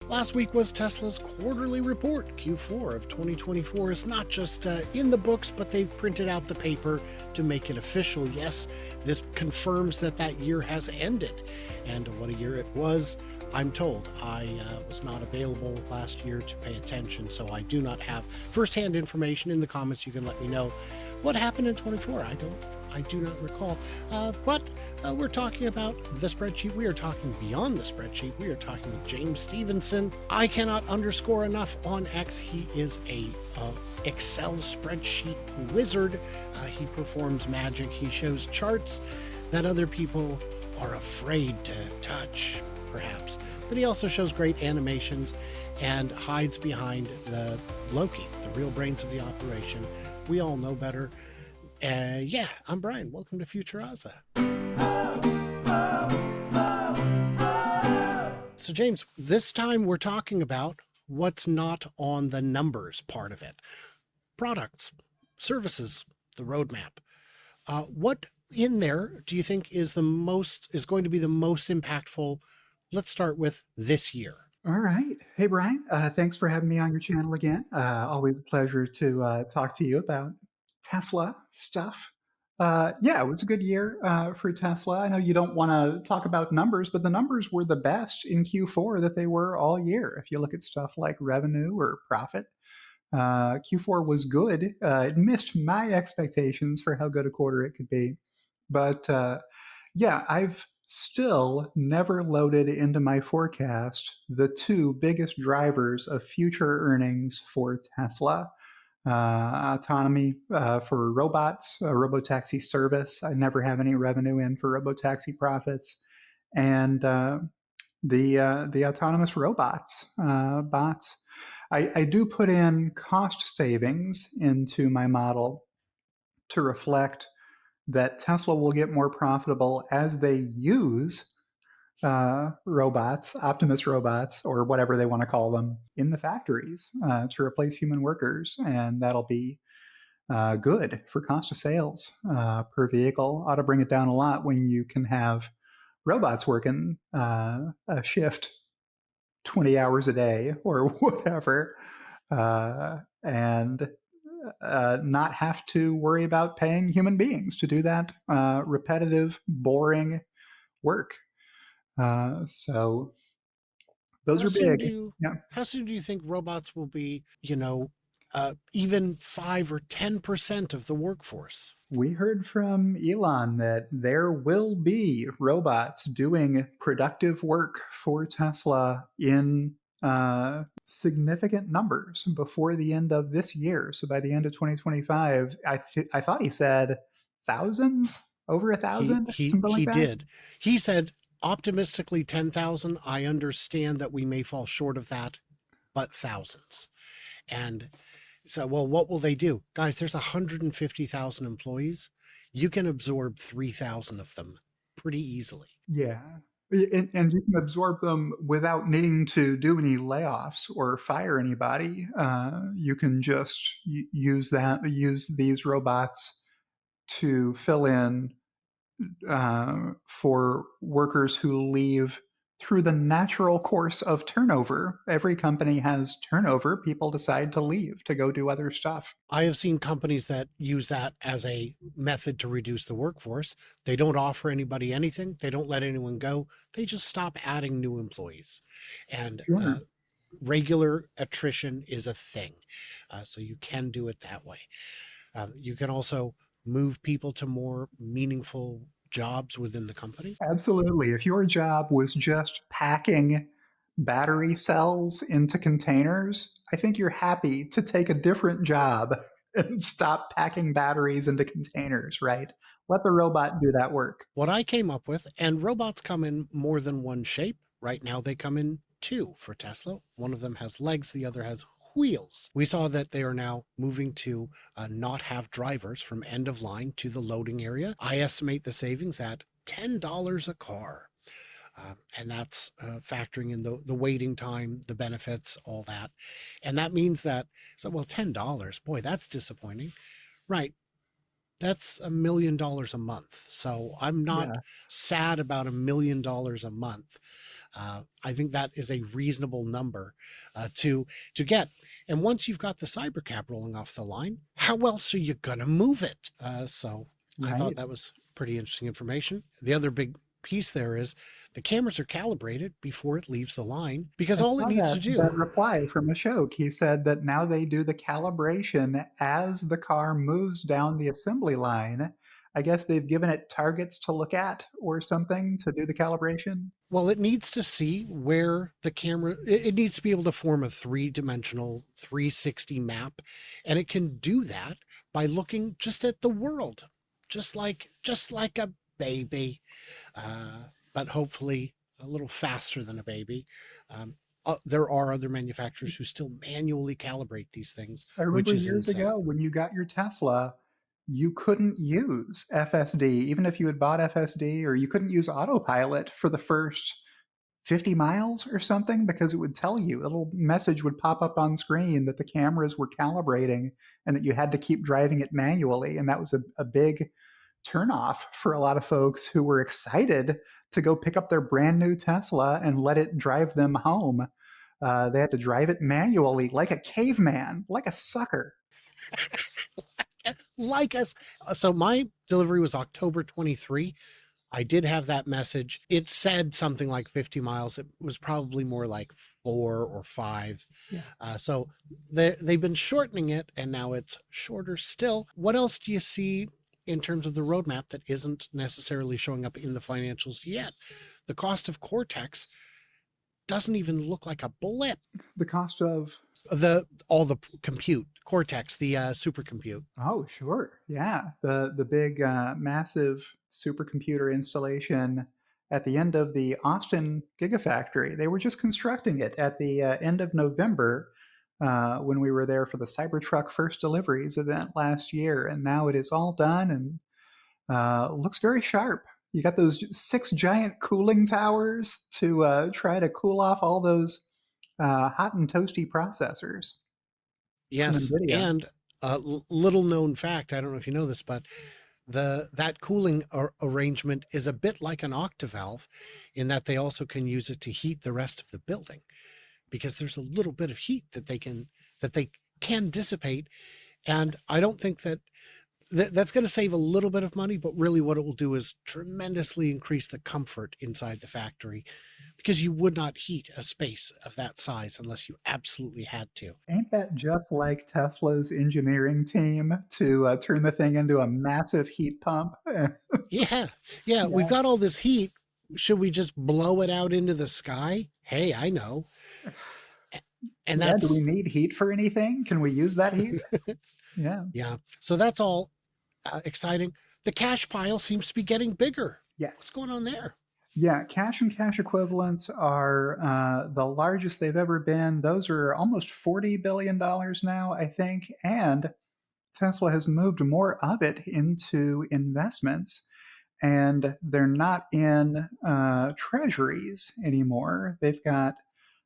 Last week was Tesla's quarterly report. Q4 of 2024 is not just in the books, but they've printed out the paper to make it official. Yes, this confirms that that year has ended. And what a year it was, I'm told. I was not available last year to pay attention, so I do not have firsthand information. In the comments, you can let me know what happened in 24. I do not recall. But we're talking about the spreadsheet. We are talking beyond the spreadsheet. We are talking with James Stephenson. I cannot underscore enough on X. He is a Excel spreadsheet wizard. He performs magic. He shows charts that other people are afraid to touch, perhaps. But he also shows great animations and hides behind the Loki, the real brains of the operation. We all know better. Yeah, I'm Brian. Welcome to Future Ozza. So, James, this time we're talking about what's not on the numbers part of it. Products, services, the roadmap. What in there do you think is going to be the most impactful? Let's start with this year. All right. Hey, Brian. Thanks for having me on your channel again. Always a pleasure to talk to you about Tesla stuff. Yeah, it was a good year for Tesla. I know you don't want to talk about numbers, but the numbers were the best in Q4 that they were all year. If you look at stuff like revenue or profit, Q4 was good. It missed my expectations for how good a quarter it could be. But yeah, I've still never loaded into my forecast the two biggest drivers of future earnings for Tesla. Autonomy for robots, robotaxi service. I never have any revenue in for robotaxi profits, and the autonomous robots bots. I do put in cost savings into my model to reflect that Tesla will get more profitable as they use robots, Optimus robots, or whatever they want to call them, in the factories to replace human workers. And that'll be good for cost of sales per vehicle. Ought to bring it down a lot when you can have robots working a shift 20 hours a day or whatever, and not have to worry about paying human beings to do that repetitive, boring work. So those How are soon big. do you Yeah. how soon do you think robots will be, even 5 or 10% of the workforce? We heard from Elon that there will be robots doing productive work for Tesla in significant numbers before the end of this year. So by the end of 2025, I thought he said thousands, over a He thousand, he something like he that. did. He said optimistically 10,000. I understand that we may fall short of that, but thousands. And so, well, what will they do? Guys, there's 150,000 employees. You can absorb 3,000 of them pretty easily. Yeah. And you can absorb them without needing to do any layoffs or fire anybody. You can just use these robots to fill in for workers who leave through the natural course of turnover. Every company has turnover. People decide to leave to go do other stuff. I have seen companies that use that as a method to reduce the workforce. They don't offer anybody anything. They don't let anyone go. They just stop adding new employees. And Sure. regular attrition is a thing. So you can do it that way. You can also move people to more meaningful jobs within the company. Absolutely. If your job was just packing battery cells into containers, I think you're happy to take a different job and stop packing batteries into containers, right? Let the robot do that work. What I came up with, and robots come in more than one shape. Right now, they come in two for Tesla. One of them has legs, the other has wheels. We saw that they are now moving to not have drivers from end of line to the loading area. I estimate the savings at $10 a car. And that's factoring in the waiting time, the benefits, all that. And that means that, so, well, $10, boy, that's disappointing. Right. That's $1 million a month. So I'm not Yeah. sad about $1 million a month. I think that is a reasonable number to get. And once you've got the cybercab rolling off the line, how else are you going to move it? So I thought Right. that was pretty interesting information. The other big piece there is the cameras are calibrated before it leaves the line because I all it saw needs to that do. reply from Ashok. He said that now they do the calibration as the car moves down the assembly line. I guess they've given it targets to look at or something to do the calibration. Well, it needs to see where the camera, it needs to be able to form a three-dimensional 360 map. And it can do that by looking just at the world, just like a baby, but hopefully a little faster than a baby. Um, there are other manufacturers who still manually calibrate these things, I which remember is years insane. ago when you got your Tesla, you couldn't use FSD, even if you had bought FSD, or you couldn't use autopilot for the first 50 miles or something because it would tell you, a little message would pop up on screen that the cameras were calibrating and that you had to keep driving it manually. And that was a big turnoff for a lot of folks who were excited to go pick up their brand new Tesla and let it drive them home. They had to drive it manually like a caveman, like a sucker. Like us. So my delivery was October 23. I did have that message. It said something like 50 miles. It was probably more like 4 or 5. Yeah. So they've been shortening it, and now it's shorter still. What else do you see in terms of the roadmap that isn't necessarily showing up in the financials yet? The cost of Cortex doesn't even look like a blip. The cost of, The compute Cortex, the supercompute. oh, sure. Yeah. The big, massive supercomputer installation at the end of the Austin Gigafactory. They were just constructing it at the end of November when we were there for the Cybertruck first deliveries event last year. And now it is all done and looks very sharp. You got those 6 giant cooling towers to try to cool off all those hot and toasty processors from Yes, NVIDIA. and a little known fact, I don't know if you know this, but the that cooling arrangement is a bit like an octavalve in that they also can use it to heat the rest of the building because there's a little bit of heat that they can dissipate. And I don't think that's going to save a little bit of money, but really what it will do is tremendously increase the comfort inside the factory because you would not heat a space of that size unless you absolutely had to. Ain't that just like Tesla's engineering team to turn the thing into a massive heat pump? Yeah. Yeah. We've Yeah. got all this heat. Should we just blow it out into the sky? Hey, I know. And Yeah. Do we that's, need heat for anything? Can we use that heat? Yeah. yeah. So that's all exciting. The cash pile seems to be getting bigger. What's Yes. going on there? Yeah, cash and cash equivalents are the largest they've ever been. Those are almost $40 billion now, I think. And Tesla has moved more of it into investments. And they're not in treasuries anymore. They've got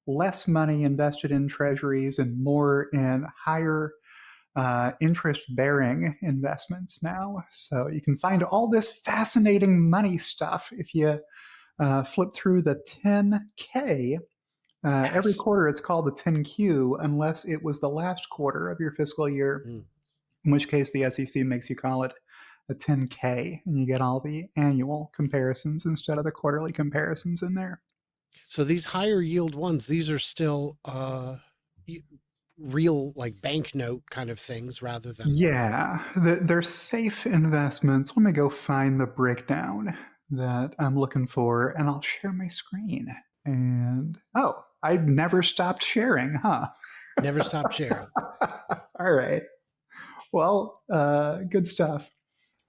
less money invested in treasuries and more in higher interest bearing investments now. So you can find all this fascinating money stuff if you flip through the 10K. Every Yes. quarter it's called the 10Q unless it was the last quarter of your fiscal year, Mm. in which case the SEC makes you call it a 10K and you get all the annual comparisons instead of the quarterly comparisons in there. So these higher yield ones, these are still real like banknote kind of things rather than. Yeah, they're safe investments. Let me go find the breakdown that I'm looking for and I'll share my screen. And oh, I never stopped sharing, huh? Never stop sharing. All right. Well, good stuff.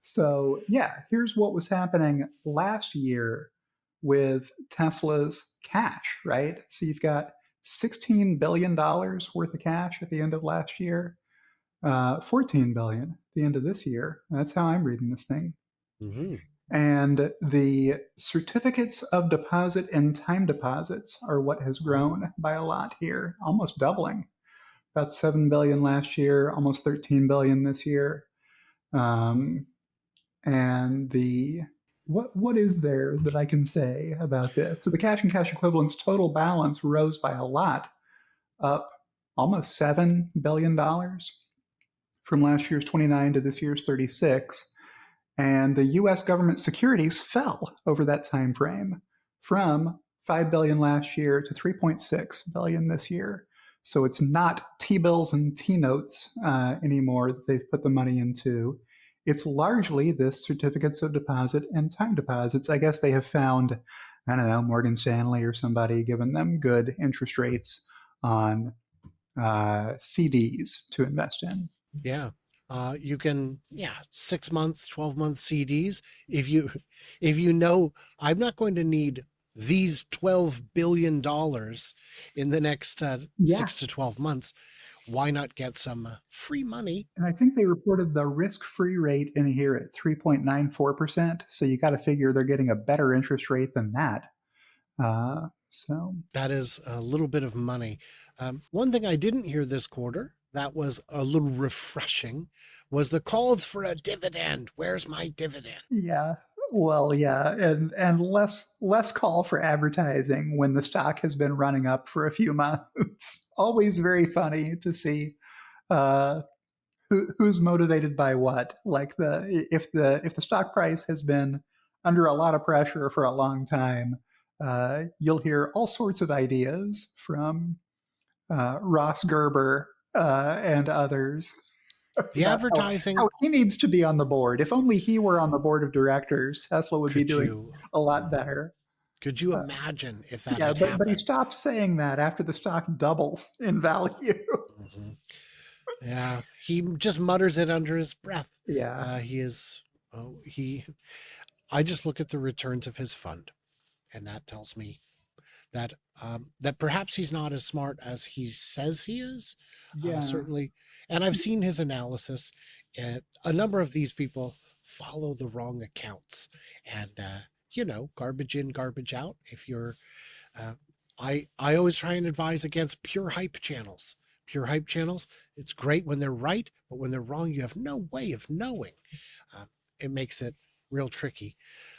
So, yeah, here's what was happening last year with Tesla's cash, right? So you've got $16 billion worth of cash at the end of last year, 14 billion at the end of this year. That's how I'm reading this thing. Mm-hmm. And the certificates of deposit and time deposits are what has grown by a lot here, almost doubling. About 7 billion last year, almost 13 billion this year. Um, and the what is there that I can say about this? So the cash and cash equivalents total balance rose by a lot, up almost $7 billion from last year's 29 to this year's 36. And the US government securities fell over that time frame from 5 billion last year to 3.6 billion this year. So it's not T-bills and T-notes anymore that they've put the money into. It's largely this certificates of deposit and time deposits. I guess they have found, I don't know, Morgan Stanley or somebody giving them good interest rates on CDs to invest in. Yeah. You can, yeah, 6 months, 12 month CDs. If you, if you know, I'm not going to need these $12 billion in the next Yeah. 6 to 12 months, why not get some free money? And I think they reported the risk-free rate in here at 3.94%. So you got to figure they're getting a better interest rate than that. So That is a little bit of money. One thing I didn't hear this quarter that was a little refreshing was the calls for a dividend. Where's my dividend? yeah, well, yeah, and less call for advertising when the stock has been running up for a few months. Always very funny to see uh, who's motivated by what. Like if the stock price has been under a lot of pressure for a long time, you'll hear all sorts of ideas from Ross Gerber and others The about advertising, how he needs to be on the board. If only he were on the board of directors, Tesla would be could doing you a lot mhm, better. could you Uh, imagine if that yeah, had but he happened? stops saying that after the stock doubles in value. Mhm. Yeah, he just mutters it under his breath. yeah, He is, oh, he, I just look at the returns of his fund, and that tells me that that perhaps he's not as smart as he says he is. yeah, Certainly, and I've seen his analysis. A number of these people follow the wrong accounts, and garbage in, garbage out. If you're, uh, I always try and advise against pure hype channels. Pure hype channels. It's great when they're right, but when they're wrong, you have no way of knowing. Uh, it makes it real tricky.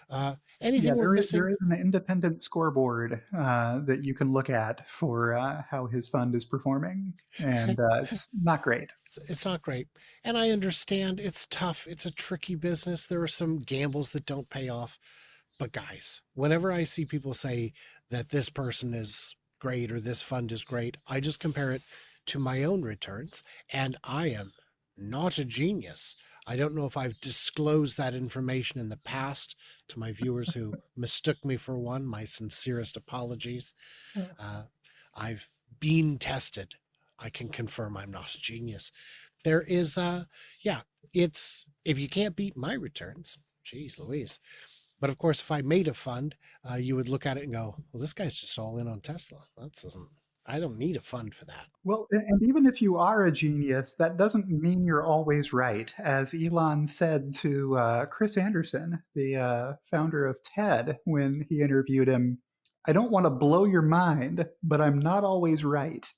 yeah. Anything we're There missing? is an independent scoreboard that you can look at for how his fund is performing, and it's not great. It's not great. And I understand it's tough. It's a tricky business. There are some gambles that don't pay off. But guys, whenever I see people say that this person is great or this fund is great, I just compare it to my own returns. And I am not a genius. I don't know if I've disclosed that information in the past to my viewers who mistook me for one. My sincerest apologies. Uh, I've been tested. I can confirm I'm not a genius. There is, yeah, it's if you can't beat my returns, geez Louise. But of course, if I made a fund, you would look at it and go, well, this guy's just all in on Tesla. That doesn't, I don't need a fund for that. Well, and even if you are a genius, that doesn't mean you're always right. As Elon said to Chris Anderson, the founder of TED, when he interviewed him, I don't want to blow your mind, but I'm not always right.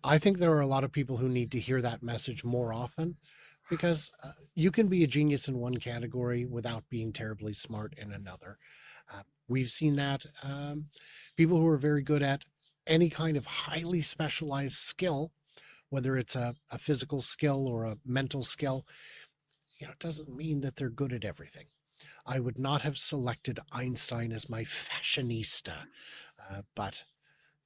I think there are a lot of people who need to hear that message more often because you can be a genius in one category without being terribly smart in another. We've seen that people who are very good at any kind of highly specialized skill, whether it's a physical skill or a mental skill, it doesn't mean that they're good at everything. I would not have selected Einstein as my fashionista, but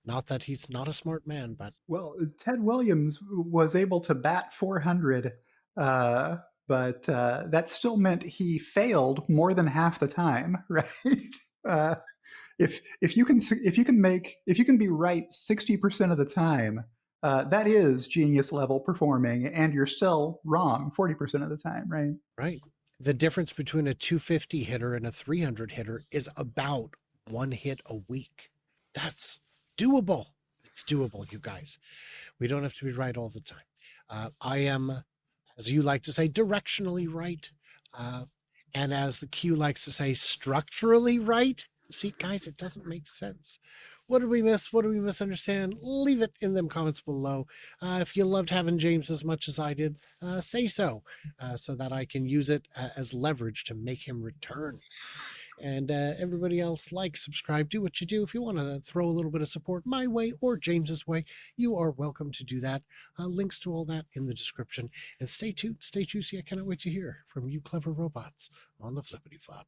not that he's not a smart man, but Well, Ted Williams was able to bat 400, uh, but that still meant he failed more than half the time, right? Uh, if you can be right 60% of the time, that is genius level performing, and you're still wrong 40% of the time, right? right. The difference between a 250 hitter and a 300 hitter is about one hit a week. That's doable. It's doable, you guys. We don't have to be right all the time. I am, as you like to say, directionally right. Uh, and as the Q likes to say, structurally right. See, guys, it doesn't make sense. What did we miss? What did we misunderstand? Leave it in them comments below. If you loved having James as much as I did, say so that I can use it as leverage to make him return. And everybody else, like, subscribe, do what you do. If you want to throw a little bit of support my way or James's way, you are welcome to do that. Links to all that in the description. And stay tuned, stay juicy. I cannot wait to hear from you clever robots on the Flippity Flop.